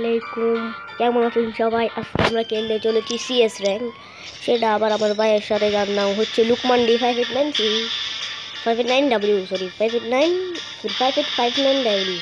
আলাইকুম, কেমন আছেন সবাই? আজকে আমরা খেলতে চলেছি সিএস র্যাঙ্ক। সেটা আবার আমার ভাইয়ের সাথে, যার নাম হচ্ছে লুকমান ডি 589 সরি 5859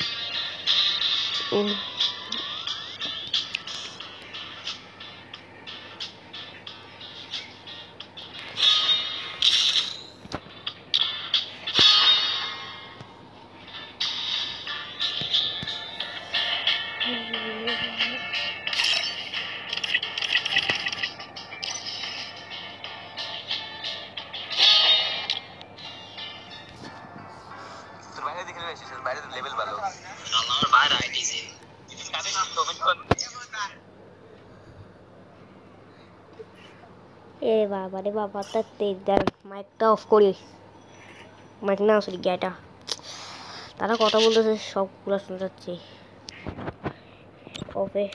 এ বাবা রে বাবা, তার তেজ দেন। মাইকটা অফ করি, মাইক না সরি গ্যাটা। তারা কথা বলতেছে, সবগুলো শোনা যাচ্ছে। ওকে,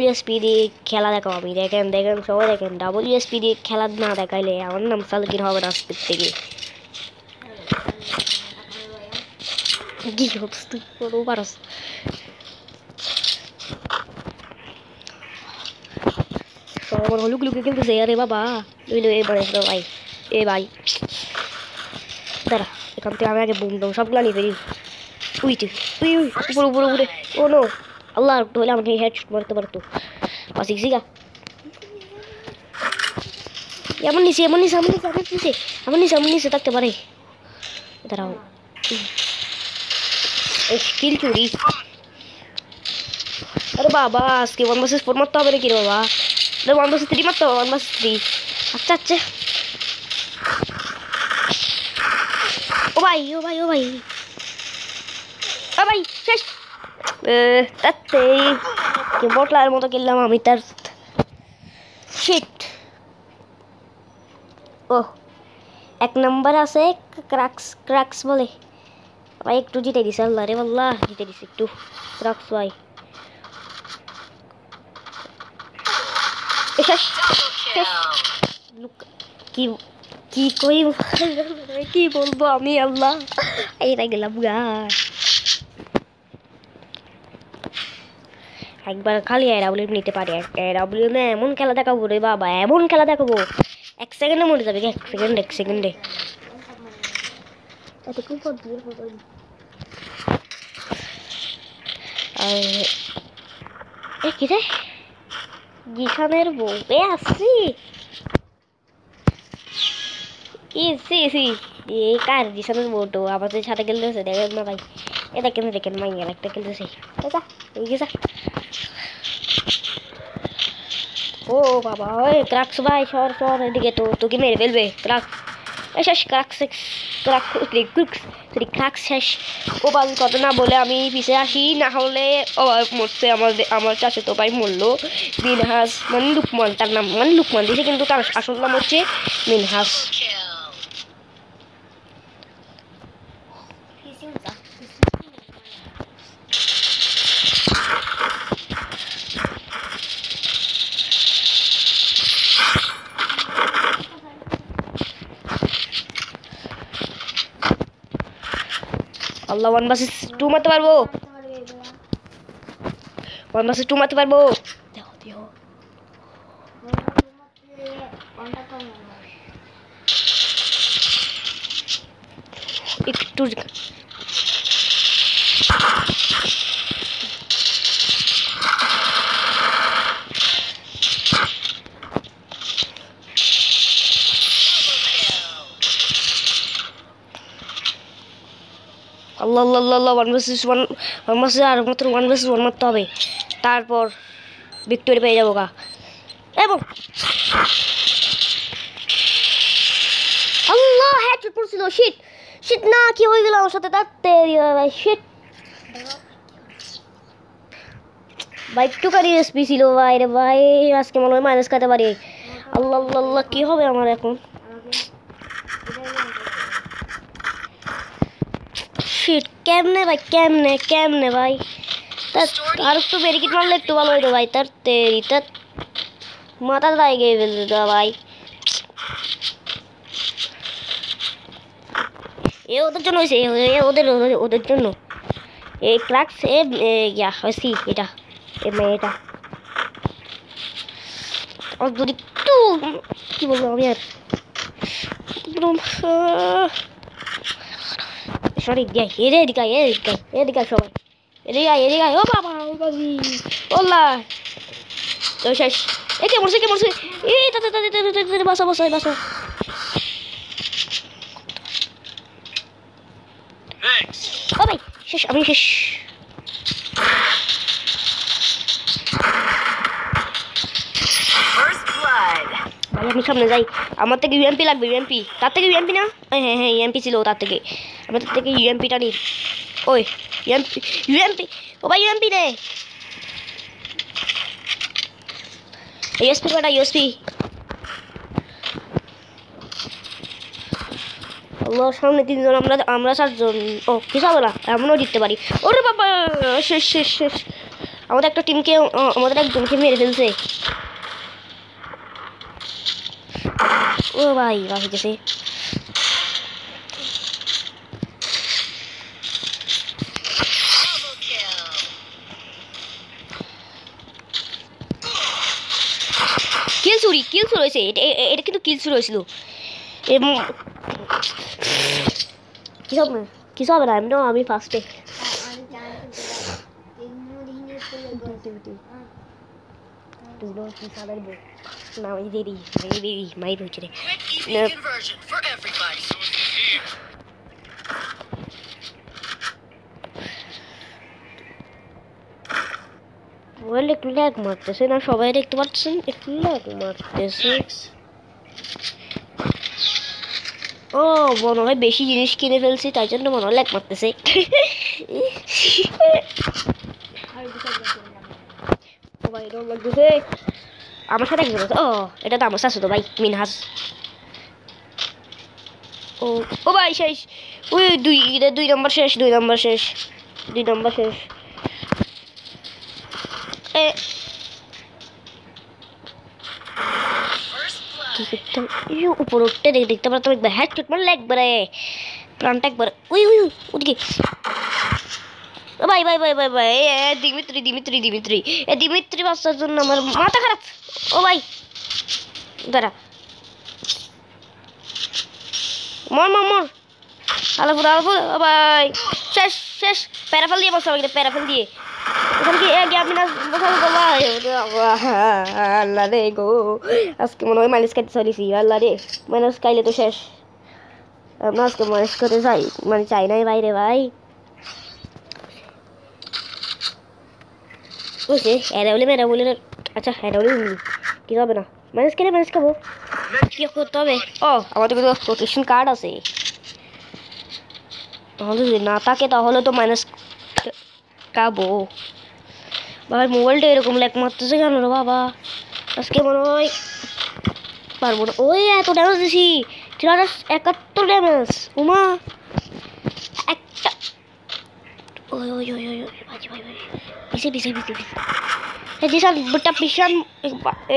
WSP দিয়ে খেলা দেখাও। আমি দেখেন দেখেন সবাই দেখেন, WSP দিয়ে খেলা না দেখাইলে আমার নাম সালকিন হবে না আজকের থেকে। কি তুই করো পারস? সবার হলুক লুকে খেলতেছে। আরে বাবা লইলো এবারে ভাই, এ ভাই দাঁড়া, এখান থেকে আমি আগে বুম দাও সবগুলো নিয়ে ফেলি। উইতে উই উই উপরে উপরে উপরে। ও নো, আল্লাহ হলে আমাকে হেডশট মারতে পারতো। বাস ইসিগা এমন নিচে এমন নিচে আমার নিচে আমার নিচে আমার নিচে আমার নিচে থাকতে পারে। দাঁড়াও, স্কিল চুরি। আরে বাবা, আজকে 1 vs 4 মারতে হবে নাকি রে বাবা? 1 vs 3 মারতে হবে, 1 vs 3। আচ্ছা আচ্ছা, ও ভাই ও ভাই ও ভাই ও ভাই শেষ। তাতে কি বটলার মতো খেললাম আমি তার। শিট। ও 1 নম্বর আছে, ক্রাক্স ক্রাক্স বলে ভাই। একটু জিতে দিছে, আল্লাহ রে আল্লাহ, জিতে দিছে একটু ক্রাক্স ভাই। কি কি কই কি বলবো আমি, আল্লাহ এটা গেলাম গা। একবার খালি এরাবলিউ নিতে পারি, এরাবলিউ না এমন খেলা দেখাবো রে বাবা, এমন খেলা দেখাবো 1 সেকেন্ডে মরে যাবে। 1 সেকেন্ডে কি রে জিসানের বউতে আসছি। এই কার জিসানের বউটো আমাদের সাথে খেলতেছে, দেখেন না ভাই? এটা কেন দেখেন মাইয়ার একটা খেলতেছে। ও বাবা, ওই ক্রাক্স ভাই সর সর এদিকে, তো তোকে মেরে ফেলবে ক্রাক্স। শেষ ক্রাক্স ক্রাক্স শেষ। ও বাল কত না বলে আমি পিছে আসি, না হলে ও মরছে। আমার চাষে তো ভাই মরলো। মিনহাস মানে লুকমান, তার নাম মানে লুকমান দিয়েছে, কিন্তু তার আসল নাম হচ্ছে মিনহাস। আল্লাহ 1 vs 2 মারতে পারবো, 1 vs 2 মারতে পারবো। একটু আল্লাহ আল্লাহ আল্লাহ 1 vs 1 আর মাত্র 1 vs 1 মারতে হবে, তারপর ভিক্টোরি পেয়ে যাবো গা। এবং আল্লাহ হেডশট পড়ছিল। শিট শিট না, কি হয়ে গেল আমার সাথে? তাতে ভাই শিট ভাই, একটু কারি এসপি ছিল ভাই রে ভাই, আজকে মনে হয় মাইনাস খাতে পারি। আল্লাহ আল্লাহ আল্লাহ, কি হবে আমার এখন? শিট কেমনে ভাই, কেমনে কেমনে ভাই? আর একটু ব্যারিকেড মারলে একটু ভালো হইতো ভাই। তার তেরি তার মাথা দায় গিয়ে ফেলতো ভাই। এ ওদের জন্য হয়েছে, ওদের ওদের জন্য এই ক্লাক্স এ ইয়া হয়েছি এটা এ মেয়েটা আর যদি একটু কি বলবো আমি আর সরি গাই এদিকে সবাই এদিকে ও বাবা ও বাবি ওলা তো শেষ এ কে মরছে এই বাসা ও ভাই শেষ আমি শেষ ভাই আমি সামনে যাই আমার থেকে ইউএমপি লাগবে ইউএমপি তার থেকে ইউএমপি না হ্যাঁ ইউএমপি ছিল তার থেকে আমার থেকে ইউএমপিটা নি ওই ইউএমপি ও ভাই ইউএমপি রে ইউএসপি কটা ইউএসপি আল্লাহ সামনে তিনজন আমরা চারজন ও কিছু হবে না এমনও জিততে পারি ওরে বাবা শেষ আমাদের একটা টিমকে আমাদের একজনকে মেরে ফেলছে ও ভাই বাকি গেছে কিল চুরি হয়েছে এটা কিন্তু কিল চুরি হয়েছিল কিছু হবে না আমি ফার্স্টে না আমি দেরি মাইর হচ্ছে রে মোবাইল একটু ল্যাগ মারতেছে না সবাই দেখতে পাচ্ছেন একটু ল্যাগ মারতেছে ও মনে হয় বেশি জিনিস কিনে ফেলছি তাই জন্য মনে হয় ল্যাগ মারতেছে আমার সাথে একজন আছে ও এটা তো আমার শাশুড়ি ভাই মিনহাস ও ভাই শেষ ওই দুই নম্বর শেষ উপর উঠতে দেখতে পারতাম একবার হেডশট মারলে একবারে প্রাণটা একবার ওদিকে ভাই দিমিত্রি বাচ্চার জন্য আমার মাথা খারাপ ও ভাই দাঁড়া মর আলাপুর ও ভাই শেষ প্যারাফেল দিয়ে বসা প্যারাফেল দিয়ে ওখানে কি আমি না আল্লাহ রে গো আজকে মনে হয় মাইনাস খাইতে চলেছি আল্লাহ রে মাইনাস খাইলে তো শেষ আমরা আজকে মাইনাস করতে চাই চাই নাই বাইরে ভাই বুঝছে মেরা বলে আচ্ছা বলে কি হবে না মাইনাস খাবো কি করতে হবে ও আমাদের কিন্তু প্রোটেকশন কার্ড আছে তাহলে যদি না থাকে তাহলে তো মাইনাস খাবো ভাই মোবাইলটা এরকম ল্যাগ মারতেছে কেন রে বাবা আজকে মনে হয় পারবো না ওই এত ড্যামেজ দিছি 371 ড্যামেজ উমা একটা ওই পিছে পিছান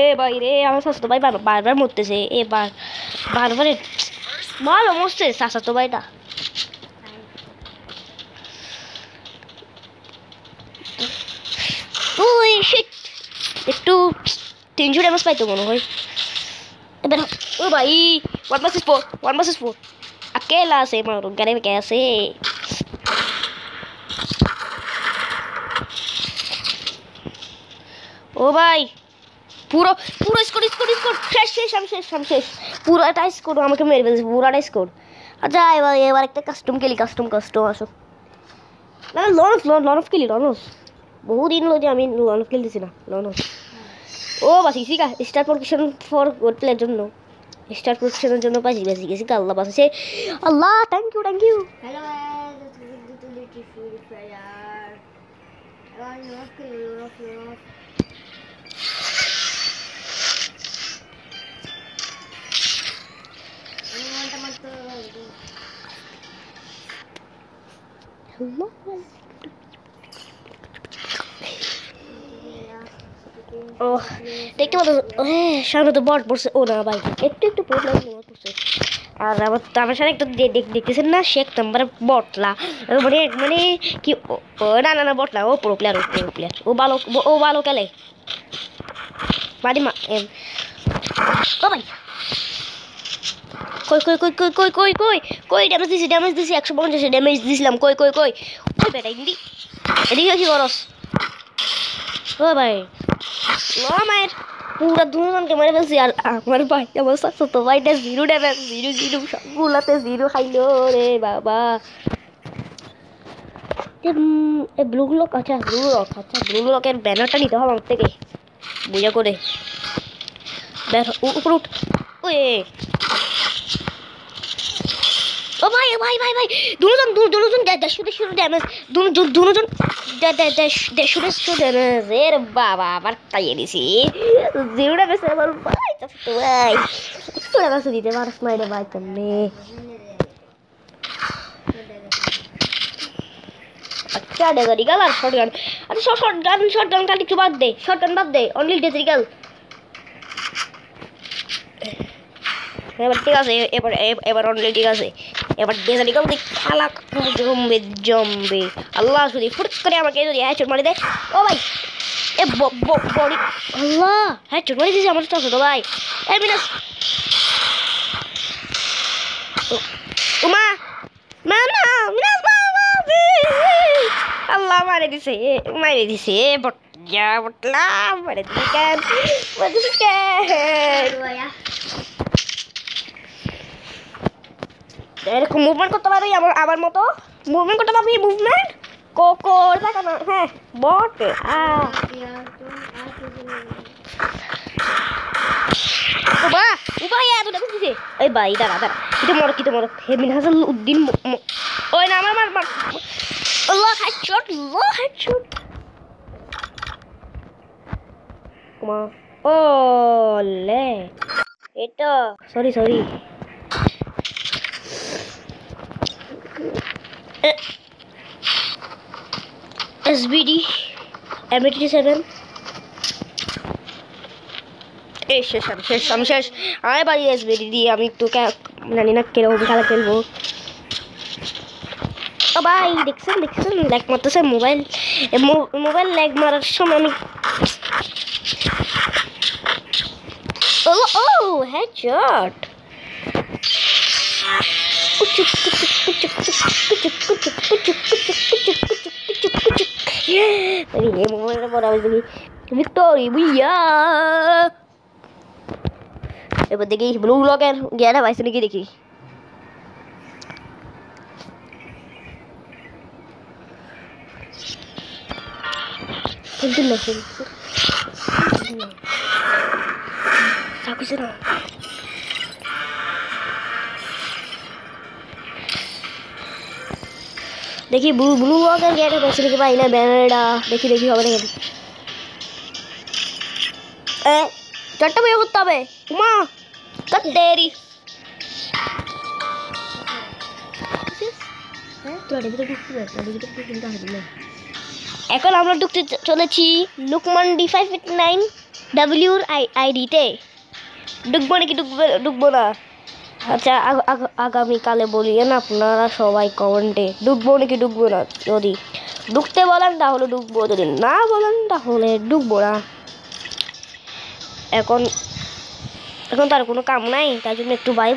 এ ভাই রে আমার শাশুতো ভাই বারবার মরতেছে বারবারে ভালো মরছে শাশুতো ভাইটা ওই শিট একটু 300 ড্যামেজ পাইতো মনে হয় এবার ও ভাই 1 vs 4 अकेला से मारो गले में कैसे ও ভাই পুরো স্কোর শেষ পুরোটা স্কোর আমাকে মেরে ফেলছে পুরোটা স্কোর আচ্ছা এবার একটা কাস্টম আসো না লন অফ খেলি বহুদিন হলো যে আমি লন অফ খেলতেছি না লন অফ ও বাস ইসি কা star protection for good player জন্য স্টার প্রোটেকশনের জন্য বাজি গেছি আল্লাহ বাসে আল্লাহ thank you hello guys this is little Free Fire ও দেখতে পাচ্ছ সামনে তো বট পড়ছে ও না ভাই একটু প্রবলেম করছে আর আমার সাথে একটা দেখতেছেন না শেখ নাম্বার বটলা মানে মানে কি না না না বটলা ও প্রো প্লেয়ার ও ভালো খেলে বাড়ি মা ও ভাই কই কই কই কই কই কই কই কই ড্যামেজ দিছি 150 ড্যামেজ দিছিলাম কই কই কই কই বেটা ইন্দি এদিকে কি করস ও ভাই লো মায়ের পুরা দুজনকে মেরে ফেলছি আর আমার ভাই আমার সাথে তো ভাইটা 0 ড্যামেজ 0 সবগুলাতে 0 খাইলো রে বাবা এ ব্লু লক আচ্ছা ব্লু লকের ব্যানারটা নিতে হবে আমার থেকে বুঝা করে উপর উঠ ওই ও ভাই ভাই ভাই ভাই দুজন শুরু ড্যামেজ দুজন শুরু ড্যামেজ এর বাবা আবার তাইয়ে দিছি 0 ড্যামেজ আমার ভাই তো ভাই তোরা বাস দিতে পারছ না রে ভাই তুমি আচ্ছা ডেজারিগাল আর শটগান আচ্ছা শটগান খালি একটু বাদ দে শটগান বাদ দে অনলি ডেজারিগাল এবার ঠিক আছে এবার অনলি ঠিক আছে এবার ডেজারিগাল দিয়ে খেলা জমবে আল্লাহ যদি ফুট করে আমাকে যদি হেডশট মারি দেয় ও ভাই এ বডি আল্লাহ হেডশট মারি দিয়েছে আমার তো ভাই মিনাস উমা না না মিনাস আল্লাহ মারে দিছে বটলা মারে দিছে কেন এরকম মুভমেন্ট করতে পারবি আমার মতো মুভমেন্ট করতে পারবি মুভমেন্ট দেখা না হ্যাঁ বট এই ভাই দাঁড়া কি মরো হেমিন হাসান উদ্দিন ওই না আমার হেডশট ও লে এটা সরি SBD M87 এই শেষ আরে ভাই SBD দিয়ে আমি একটু জানি না কিরকম খেলা খেলবো ও ভাই দেখছেন ল্যাগ মারতেছে মোবাইল ল্যাগ মারার সময় আমি ও হেডশট এবার দেখি ব্লু লকের জ্ঞানটা পাইছে নাকি দেখি দেখি ব্লু লকের জ্ঞানটা পাইছে নাকি পাই না ব্যানারটা দেখি হবে না চারটা বই করতে হবে উমা কত দেরি এখন আমরা ঢুকতে চলেছি লুকমান D589 WR-ID-তে ঢুকবো না আচ্ছা আগামীকালে বলিয়েন আপনারা সবাই কমেন্টে ঢুকবো না যদি ঢুকতে বলেন তাহলে ঢুকবো যদি না বলেন তাহলে ঢুকবো না এখন তার কোনো কাম নাই তাই জন্য একটু বাই